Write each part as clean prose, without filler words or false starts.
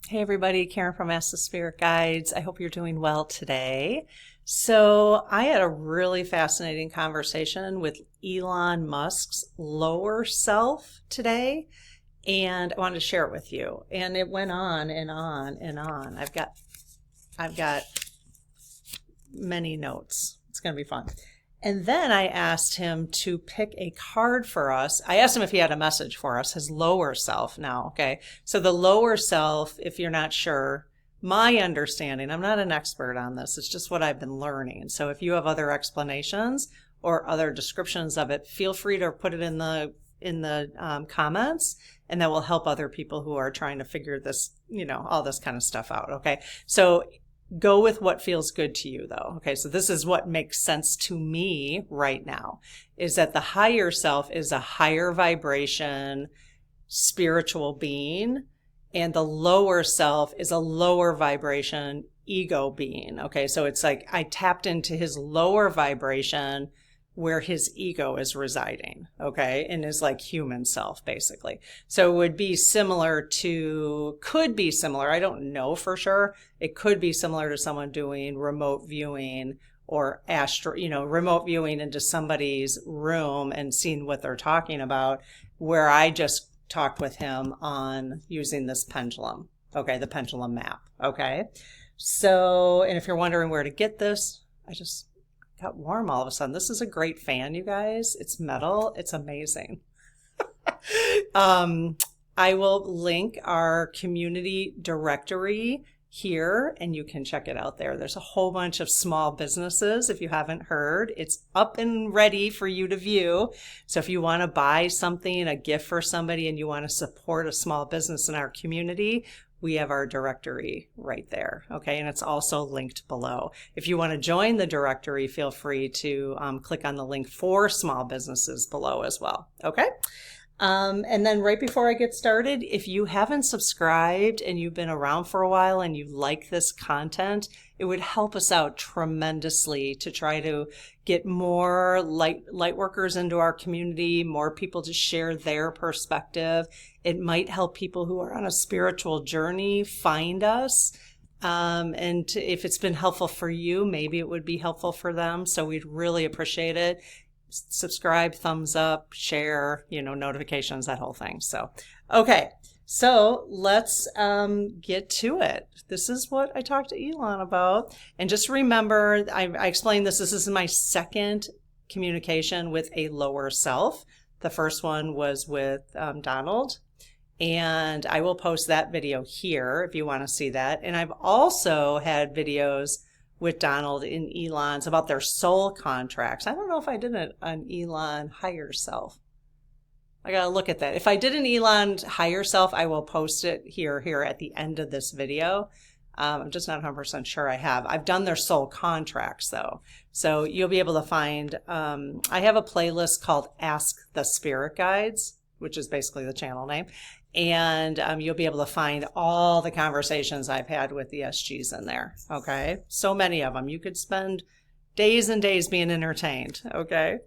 Hey everybody, Karen from Ask the Spirit Guides. I hope you're doing well today. So I had a really fascinating conversation with Elon Musk's lower self today, and I wanted to share it with you. And it went on and on and on. I've got many notes. It's going to be fun. And then I asked him to pick a card for us. I asked him if he had a message for us, his lower self now, okay? So the lower self, if you're not sure, my understanding, I'm not an expert on this, it's just what I've been learning. So if you have other explanations or other descriptions of it, feel free to put it in the comments, and that will help other people who are trying to figure this, all this kind of stuff out, okay? So go with what feels good to you though. Okay, so this is what makes sense to me right now, is that the higher self is a higher vibration spiritual being, and the lower self is a lower vibration ego being. Okay, so it's like I tapped into his lower vibration where his ego is residing, okay, in his like human self, basically. So it would be similar to, could be similar, I don't know for sure, it could be similar to someone doing remote viewing or remote viewing into somebody's room and seeing what they're talking about, where I just talked with him on using this pendulum, okay, the pendulum map, okay? So, and if you're wondering where to get this, I just got warm all of a sudden. This is a great fan, you guys. It's metal. It's amazing. I will link our community directory here, and you can check it out there. There's a whole bunch of small businesses, if you haven't heard. It's up and ready for you to view. So if you want to buy something, a gift for somebody, and you want to support a small business in our community, we have our directory right there, okay? And it's also linked below. If you want to join the directory, feel free to click on the link for small businesses below as well, okay? And then right before I get started, if you haven't subscribed and you've been around for a while and you like this content, it would help us out tremendously to try to get more light workers into our community, more people to share their perspective. It might help people who are on a spiritual journey find us. If it's been helpful for you, maybe it would be helpful for them. So we'd really appreciate it. Subscribe, thumbs up, share, notifications, that whole thing. So, okay. So let's get to it. This is what I talked to Elon about. And just remember, I explained this. This is my second communication with a lower self. The first one was with Donald. And I will post that video here if you want to see that. And I've also had videos with Donald and Elon's about their soul contracts. I don't know if I did an Elon higher self. I got to look at that. If I did an Elon higher self, I will post it here at the end of this video. I'm just not 100% sure I have. I've done their soul contracts though. So you'll be able to find, I have a playlist called Ask the Spirit Guides, which is basically the channel name. And you'll be able to find all the conversations I've had with the SGs in there, okay? So many of them. You could spend days and days being entertained, okay?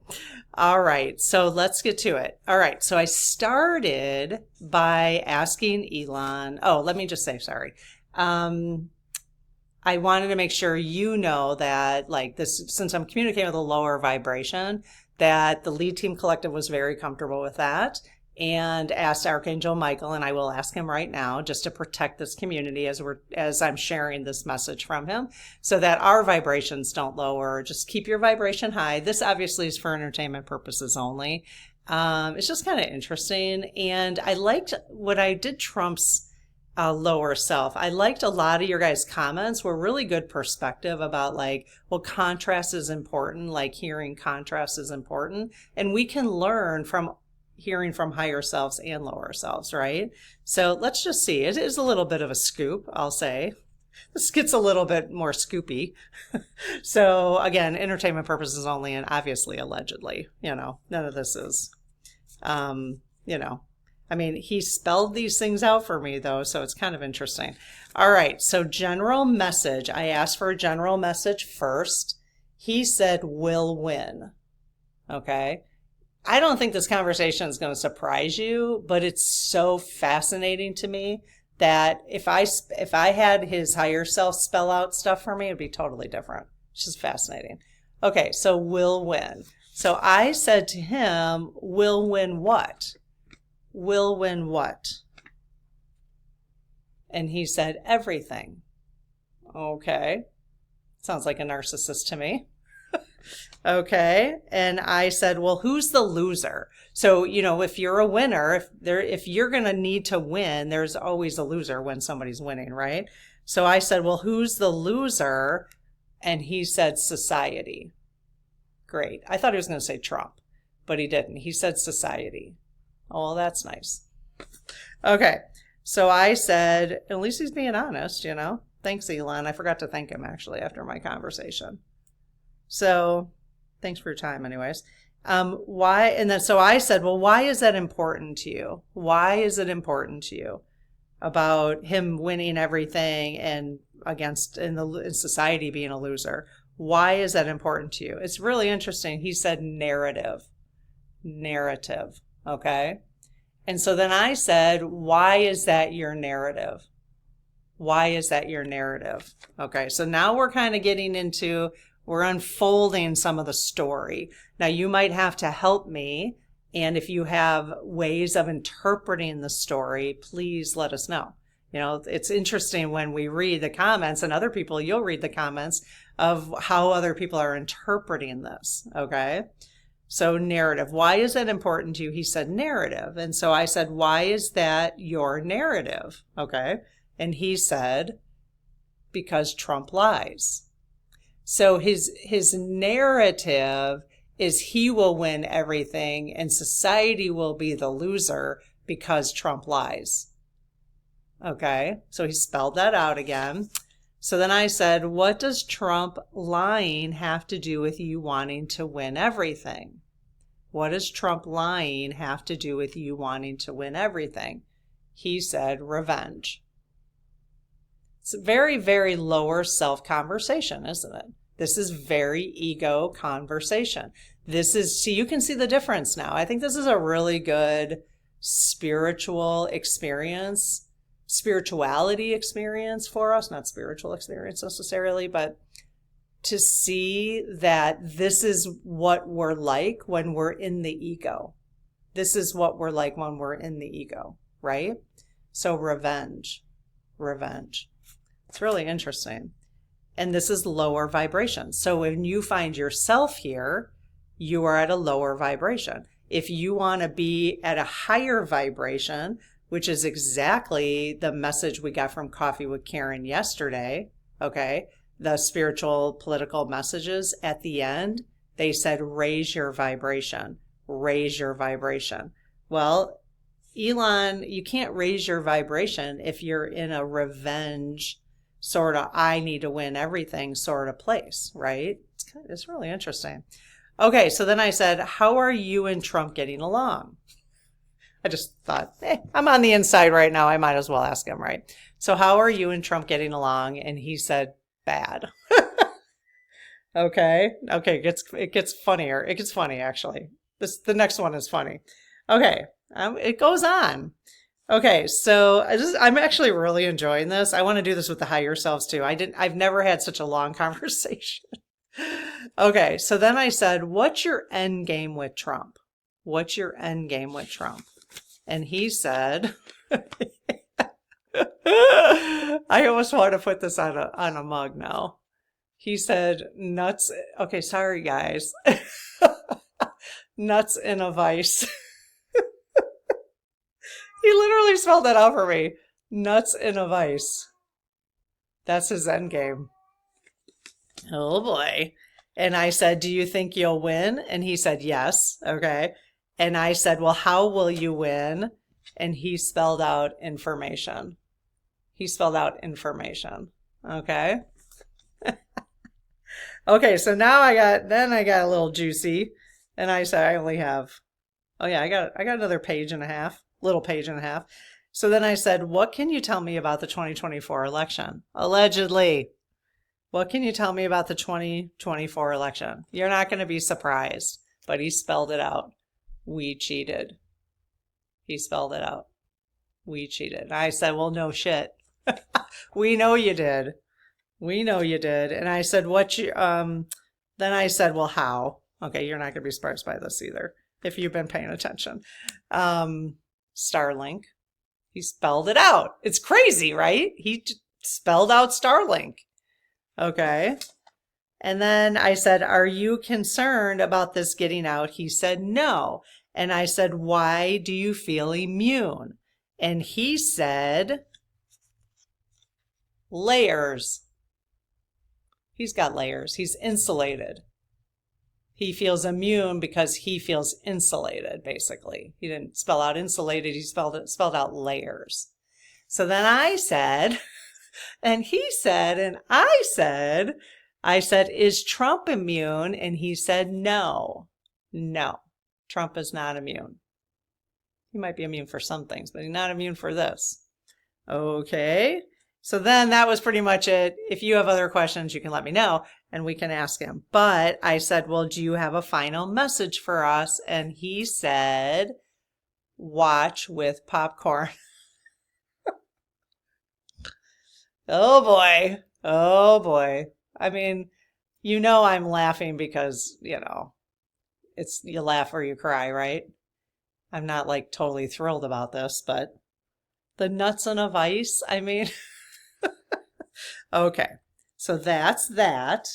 All right, so let's get to it. All right, so I started by asking Elon, let me just say, sorry. I wanted to make sure you know that, like this, since I'm communicating with a lower vibration, that the Lead Team Collective was very comfortable with that, and asked Archangel Michael, and I will ask him right now, just to protect this community as I'm sharing this message from him, so that our vibrations don't lower. Just keep your vibration high. This obviously is for entertainment purposes only. It's just kind of interesting, and I liked what I did Trump's lower self. I liked a lot of your guys' comments were really good perspective about like, well, contrast is important, like hearing contrast is important, and we can learn from hearing from higher selves and lower selves, right? So let's just see. It is a little bit of a scoop, I'll say. This gets a little bit more scoopy. So again, entertainment purposes only, and obviously allegedly, none of this is, I mean, he spelled these things out for me though, so it's kind of interesting. All right, so general message. I asked for a general message first. He said, will win, okay? I don't think this conversation is going to surprise you, but it's so fascinating to me that if I had his higher self spell out stuff for me, it'd be totally different. It's just fascinating. Okay, so will win. So I said to him, will win what? Will win what? And he said, everything. Okay. Sounds like a narcissist to me. Okay. And I said, well, who's the loser? So, if you're a winner, if you're going to need to win, there's always a loser when somebody's winning, right? So I said, well, who's the loser? And he said, society. Great. I thought he was going to say Trump, but he didn't. He said society. Oh, well, that's nice. Okay. So I said, at least he's being honest, Thanks, Elon. I forgot to thank him actually after my conversation. So thanks for your time anyways. Why? And then, so I said, well, why is that important to you? Why is it important to you about him winning everything and in society being a loser? Why is that important to you? It's really interesting. He said narrative. Okay. And so then I said, why is that your narrative? Why is that your narrative? Okay. So now we're kind of we're unfolding some of the story. Now you might have to help me. And if you have ways of interpreting the story, please let us know. It's interesting when we read the comments, and other people, you'll read the comments of how other people are interpreting this. Okay. So narrative, why is that important to you? He said narrative. And so I said, why is that your narrative? Okay. And he said, because Trump lies. So his narrative is he will win everything and society will be the loser because Trump lies. Okay, so he spelled that out again. So then I said, what does Trump lying have to do with you wanting to win everything? What does Trump lying have to do with you wanting to win everything? He said, revenge. It's a very, very lower self conversation, isn't it? This is very ego conversation. See, you can see the difference now. I think this is a really good spirituality experience for us, not spiritual experience necessarily, but to see that this is what we're like when we're in the ego. This is what we're like when we're in the ego, right? So revenge. It's really interesting. And this is lower vibration. So when you find yourself here, you are at a lower vibration. If you want to be at a higher vibration, which is exactly the message we got from Coffee with Karen yesterday, okay? The spiritual political messages at the end, they said, raise your vibration, raise your vibration. Well, Elon, you can't raise your vibration if you're in a revenge sort of, I need to win everything sort of place, right? It's really interesting. Okay, so then I said, how are you and Trump getting along? I just thought, I'm on the inside right now. I might as well ask him, right? So how are you and Trump getting along? And he said, bad. Okay, it gets funnier. It gets funny, actually. The next one is funny. Okay, it goes on. Okay, so I'm actually really enjoying this. I want to do this with the higher selves too. I've never had such a long conversation. Okay, so then I said, what's your end game with Trump? What's your end game with Trump? And he said, I almost want to put this on a mug now. He said, nuts. Okay, sorry guys. Nuts in a vice. He literally spelled that out for me. Nuts in a vice. That's his end game. Oh boy. And I said, do you think you'll win? And he said, yes. Okay. And I said, well, how will you win? And he spelled out information. He spelled out information. Okay. Okay. So now I got a little juicy, and I said, I only have, I got another page and a half. Little page and a half. So then I said, what can you tell me about the 2024 election? Allegedly. What can you tell me about the 2024 election? You're not going to be surprised, but he spelled it out. We cheated. He spelled it out. We cheated. I said, well, no shit. We know you did. We know you did. And I said, then I said, well, how? Okay, you're not going to be surprised by this either, if you've been paying attention. Starlink. He spelled it out. It's crazy, right? He spelled out Starlink. Okay. And then I said, are you concerned about this getting out? He said, no. And I said, why do you feel immune? And he said, layers. He's got layers. He's insulated. He feels immune because he feels insulated, basically. He didn't spell out insulated. He spelled out layers. So then I said, and he said, and I said, is Trump immune? And he said, no, Trump is not immune. He might be immune for some things, but he's not immune for this. Okay. So then that was pretty much it. If you have other questions, you can let me know and we can ask him. But I said, well, do you have a final message for us? And he said, watch with popcorn. Oh boy. Oh boy. I mean, you know, I'm laughing because, you know, it's you laugh or you cry, right? I'm not like totally thrilled about this, but the nuts and of ice, I mean... Okay, so that's that.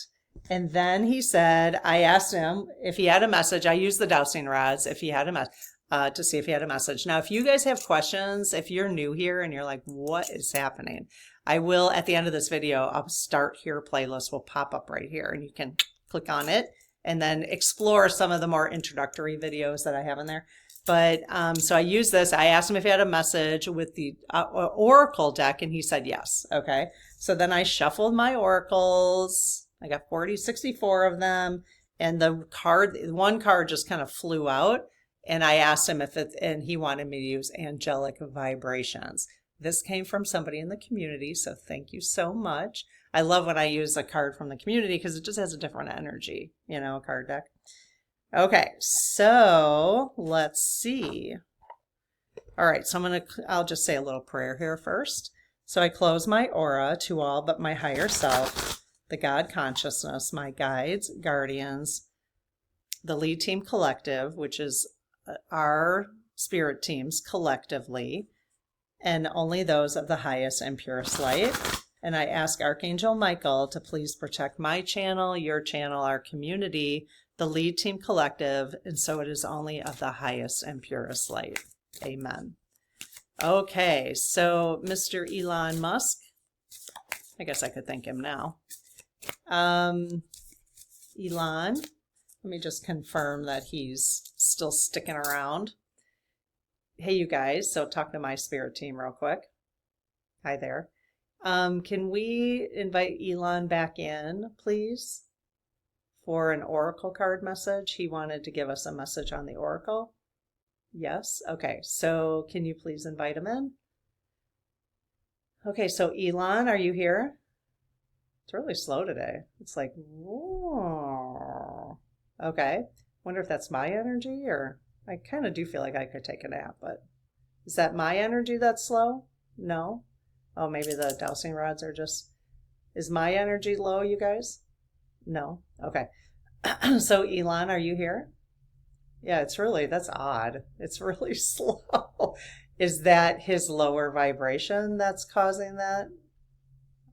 And then he said, I asked him if he had a message. I used the dowsing rods if he had a message to see if he had a message. Now, if you guys have questions, if you're new here and you're like, what is happening? I will, at the end of this video, a Start Here playlist will pop up right here and you can click on it and then explore some of the more introductory videos that I have in there. But so I used this. I asked him if he had a message with the Oracle deck, and he said yes. Okay. So then I shuffled my oracles. I got 64 of them. And one card just kind of flew out. And I asked him and he wanted me to use angelic vibrations. This came from somebody in the community. So thank you so much. I love when I use a card from the community because it just has a different energy, you know, a card deck. Okay, so let's see. All right, so I'll just say a little prayer here first. So I close my aura to all but my higher self, the God consciousness, my guides, guardians, the lead team collective, which is our spirit teams collectively, and only those of the highest and purest light. And I ask Archangel Michael to please protect my channel, your channel, our community, the lead team collective, and so it is only of the highest and purest light. Amen. Okay, so Mr. Elon Musk, I guess I could thank him now. Elon, let me just confirm that he's still sticking around. Hey, you guys, so talk to my spirit team real quick. Hi there. Can we invite Elon back in, please? For an oracle card message. He wanted to give us a message on the oracle. Yes. Okay. So can you please invite him in? Okay. So Elon, are you here? It's really slow today. It's like, whoa. Okay. Wonder if that's my energy or I kind of do feel like I could take a nap, but is that my energy that's slow? No. Oh, maybe the dowsing rods are just, is my energy low, you guys? No. Okay. So Elon, are you here? Yeah, that's odd. It's really slow. Is that his lower vibration that's causing that?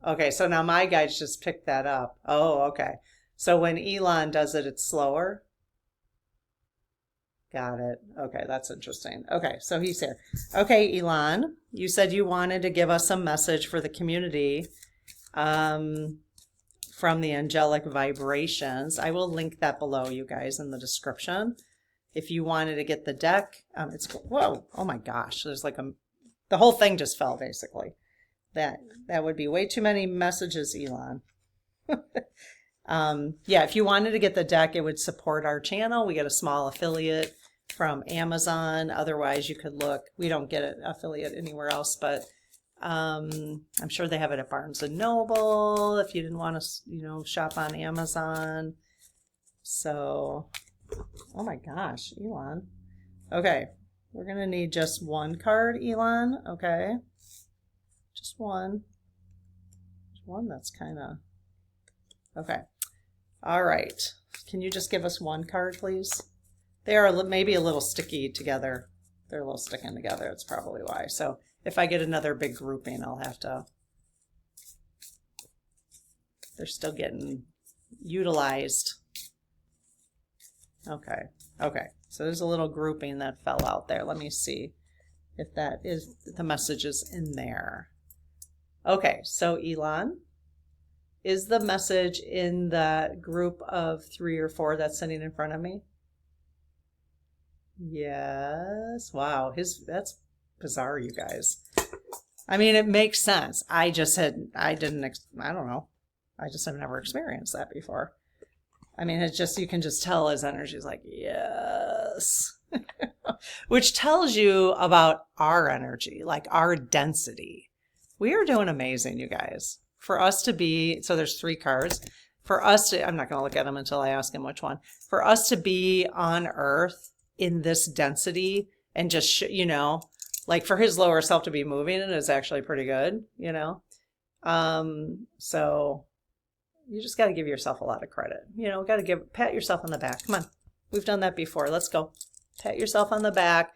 Okay, so now my guides just picked that up. Oh, okay. So when Elon does it, it's slower? Got it. Okay, that's interesting. Okay, so he's here. Okay, Elon, you said you wanted to give us a message for the community. From the angelic vibrations. I will link that below, you guys, in the description. If you wanted to get the deck, whoa, oh my gosh, there's like the whole thing just fell basically. That would be way too many messages, Elon. Yeah, if you wanted to get the deck, it would support our channel. We get a small affiliate from Amazon. Otherwise, you could look. We don't get an affiliate anywhere else, but I'm sure they have it at Barnes & Noble if you didn't want to, you know, shop on Amazon. So, oh my gosh, Elon. Okay, We're going to need just one card, Elon. Okay. Just one. One that's kind of... Okay. All right. Can you just give us one card, please? They are maybe a little sticky together. They're a little sticking together. That's probably why. So if I get another big grouping, I'll have to... They're still getting utilized. Okay. Okay. So there's a little grouping that fell out there. Let me see if that is the messages in there. Okay. So Elon, is the message in the group of 3 or 4 that's sitting in front of me? Yes. Wow. That's bizarre, you guys. I mean, it makes sense. I don't know. I just have never experienced that before. I mean, it's just, you can just tell his energy is like, yes. Which tells you about our energy, like our density. We are doing amazing, you guys. For us to be, so there's 3 cards. For us to, I'm not going to look at them until I ask him which one. For us to be on Earth in this density and just, you know, like for his lower self to be moving it is actually pretty good, you know. So you just got to give yourself a lot of credit. You know, got to pat yourself on the back. Come on. We've done that before. Let's go. Pat yourself on the back.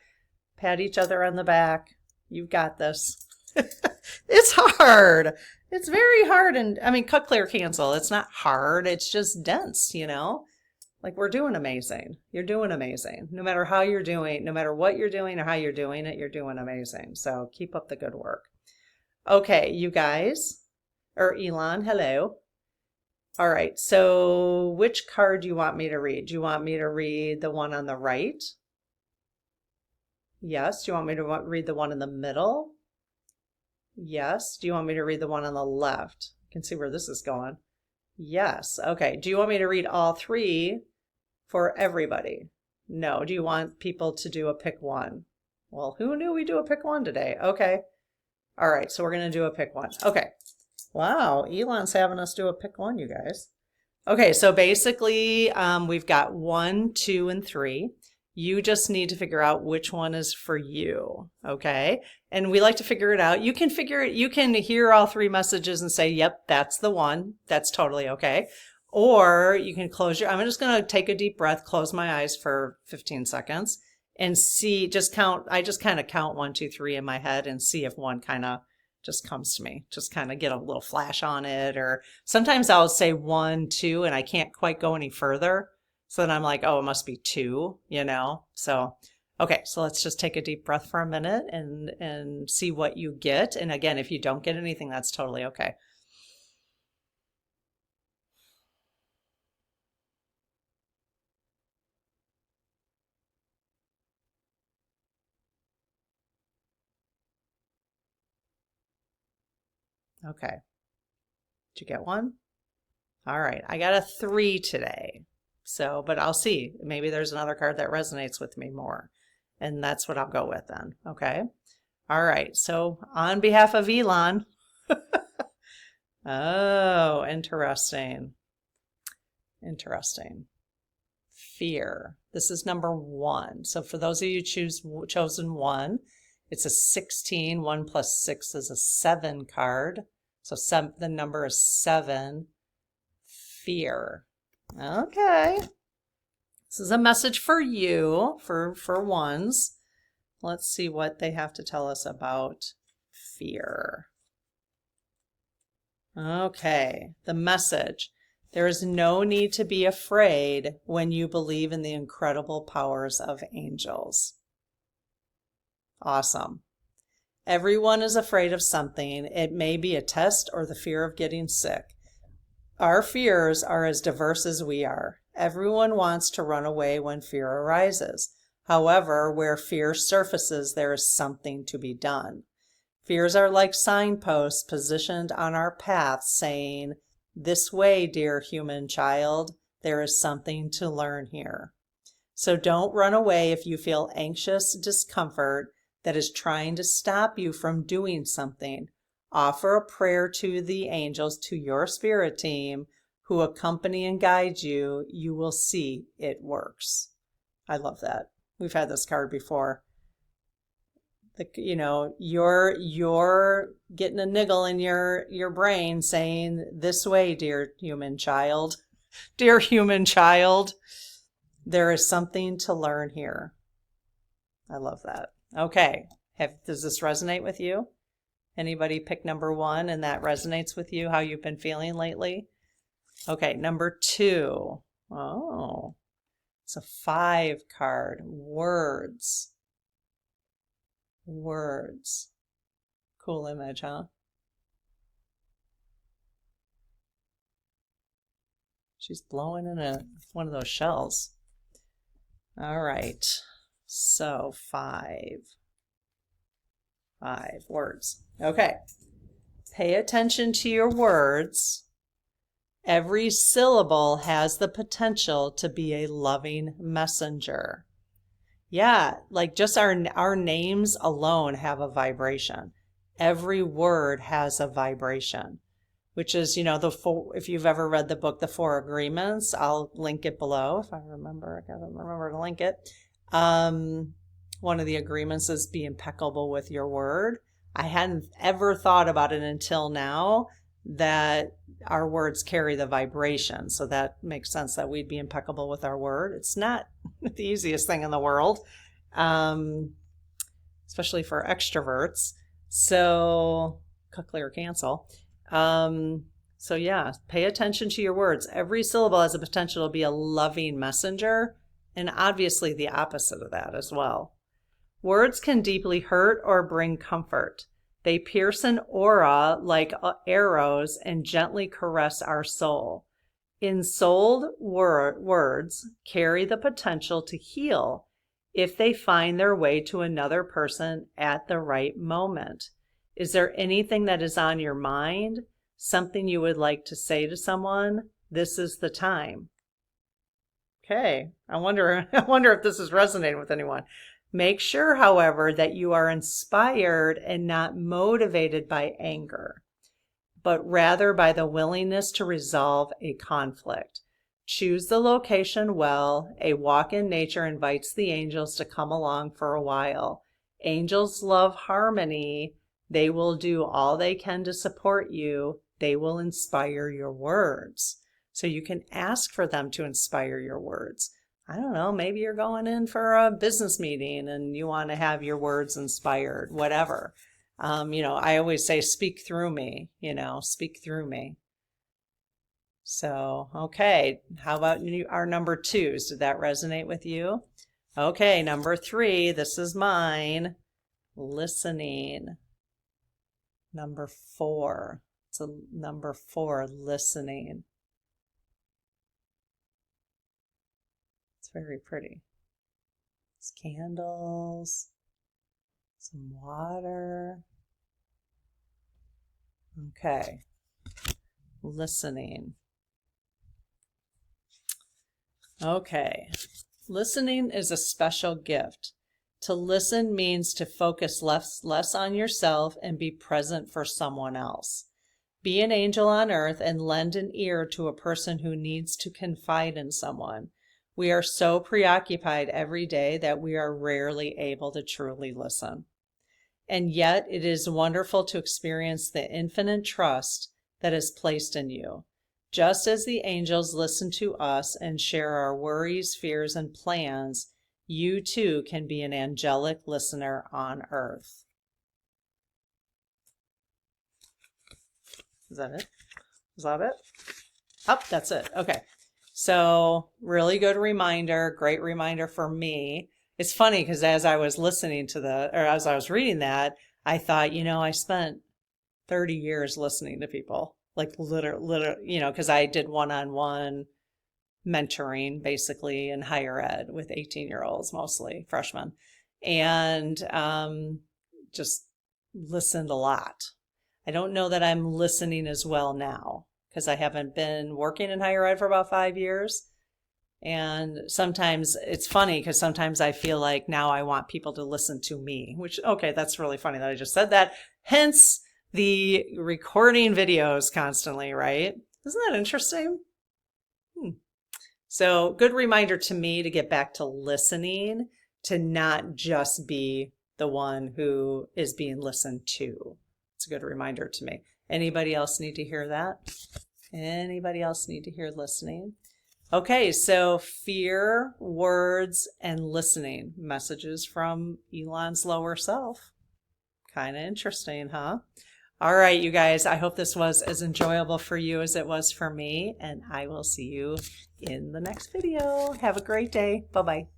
Pat each other on the back. You've got this. It's hard. It's very hard. And I mean, cut, clear, cancel. It's not hard. It's just dense, you know. Like, we're doing amazing. You're doing amazing. No matter how you're doing, no matter what you're doing or how you're doing it, you're doing amazing. So keep up the good work. Okay, you guys, or Elon, hello. All right, so which card do you want me to read? Do you want me to read the one on the right? Yes. Do you want me to read the one in the middle? Yes. Do you want me to read the one on the left? You can see where this is going. Yes. Okay. Do you want me to read all 3 for everybody? No. Do you want people to do a pick one? Well, who knew we do a pick one today? Okay. All right. So we're going to do a pick one. Okay. Wow. Elon's having us do a pick one, you guys. Okay. So basically, we've got 1, 2, and 3. You just need to figure out which one is for you. Okay. And we like to figure it out. You can figure it. You can hear all 3 messages and say, yep, that's the one. That's totally okay. Or you can close I'm just going to take a deep breath, close my eyes for 15 seconds and see, just count. I just kind of count 1, 2, 3 in my head and see if one kind of just comes to me. Just kind of get a little flash on it. Or sometimes I'll say 1, 2, and I can't quite go any further. So then I'm like, oh, it must be 2, you know? So, okay, so let's just take a deep breath for a minute and see what you get. And again, if you don't get anything, that's totally okay. Okay. Did you get one? All right, I got a 3 today. So, but I'll see. Maybe there's another card that resonates with me more. And that's what I'll go with then. Okay. All right. So on behalf of Elon. Oh, interesting. Interesting. Fear. This is number 1. So for those of you chosen 1, it's a 16. 1 plus 6 is a 7 card. So the number is 7. Fear. Okay. This is a message for you, for ones. Let's see what they have to tell us about fear. Okay, the message. There is no need to be afraid when you believe in the incredible powers of angels. Awesome. Everyone is afraid of something. It may be a test or the fear of getting sick. Our fears are as diverse as we are. Everyone wants to run away when fear arises. However, where fear surfaces, there is something to be done. Fears are like signposts positioned on our path saying, "This way, dear human child, there is something to learn here." So don't run away if you feel anxious discomfort that is trying to stop you from doing something. Offer a prayer to the angels, to your spirit team, who accompany and guide you. You will see it works. I love that. We've had this card before. You're getting a niggle in your brain saying, this way, dear human child, there is something to learn here. I love that. Okay. Does this resonate with you? Anybody pick number 1 and that resonates with you, how you've been feeling lately? Okay, number 2. Oh, it's a 5 card. Words. Words. Cool image, huh? She's blowing in one of those shells. All right. So 5 words. Okay. Pay attention to your words. Every syllable has the potential to be a loving messenger. Yeah, like just our names alone have a vibration. Every word has a vibration, which is, if you've ever read the book, The 4 Agreements, I'll link it below if I remember. I gotta remember to link it. One of the agreements is be impeccable with your word. I hadn't ever thought about it until now that our words carry the vibration. So that makes sense that we'd be impeccable with our word. It's not the easiest thing in the world, especially for extroverts. So cut, clear, cancel. So yeah, pay attention to your words. Every syllable has a potential to be a loving messenger, and obviously the opposite of that as well. Words can deeply hurt or bring comfort. They pierce an aura like arrows and gently caress our soul. Ensouled words carry the potential to heal if they find their way to another person at the right moment. Is there anything that is on your mind? Something you would like to say to someone? This is the time. Okay, I wonder if this is resonating with anyone. Make sure, however, that you are inspired and not motivated by anger, but rather by the willingness to resolve a conflict. Choose the location well. A walk in nature invites the angels to come along for a while. Angels love harmony. They will do all they can to support you. They will inspire your words. So you can ask for them to inspire your words. I don't know, maybe you're going in for a business meeting and you want to have your words inspired, whatever. I always say, speak through me, speak through me. So, okay, how about our number 2s? Did that resonate with you? Okay, number 3, this is mine. Listening. Number 4. It's a number 4, listening. It's very pretty. It's candles, some water. Okay, listening. Okay, listening is a special gift. To listen means to focus less on yourself and be present for someone else. Be an angel on earth and lend an ear to a person who needs to confide in someone. We are so preoccupied every day that we are rarely able to truly listen. And yet it is wonderful to experience the infinite trust that is placed in you. Just as the angels listen to us and share our worries, fears, and plans, you too can be an angelic listener on earth. Is that it? Is that it? Oh, that's it. Okay. So really good reminder, great reminder for me. It's funny because as I was as I was reading that, I thought, I spent 30 years listening to people, like literally, because I did one-on-one mentoring basically in higher ed with 18-year-olds, mostly freshmen, and just listened a lot. I don't know that I'm listening as well now because I haven't been working in higher ed for about 5 years. And sometimes it's funny because sometimes I feel like now I want people to listen to me, which, okay, that's really funny that I just said that. Hence the recording videos constantly, right? Isn't that interesting? So good reminder to me to get back to listening, to not just be the one who is being listened to. It's a good reminder to me. Anybody else need to hear that? Anybody else need to hear listening? Okay, so fear, words, and listening. Messages from Elon's lower self. Kind of interesting, huh? All right, you guys, I hope this was as enjoyable for you as it was for me, and I will see you in the next video. Have a great day. Bye-bye.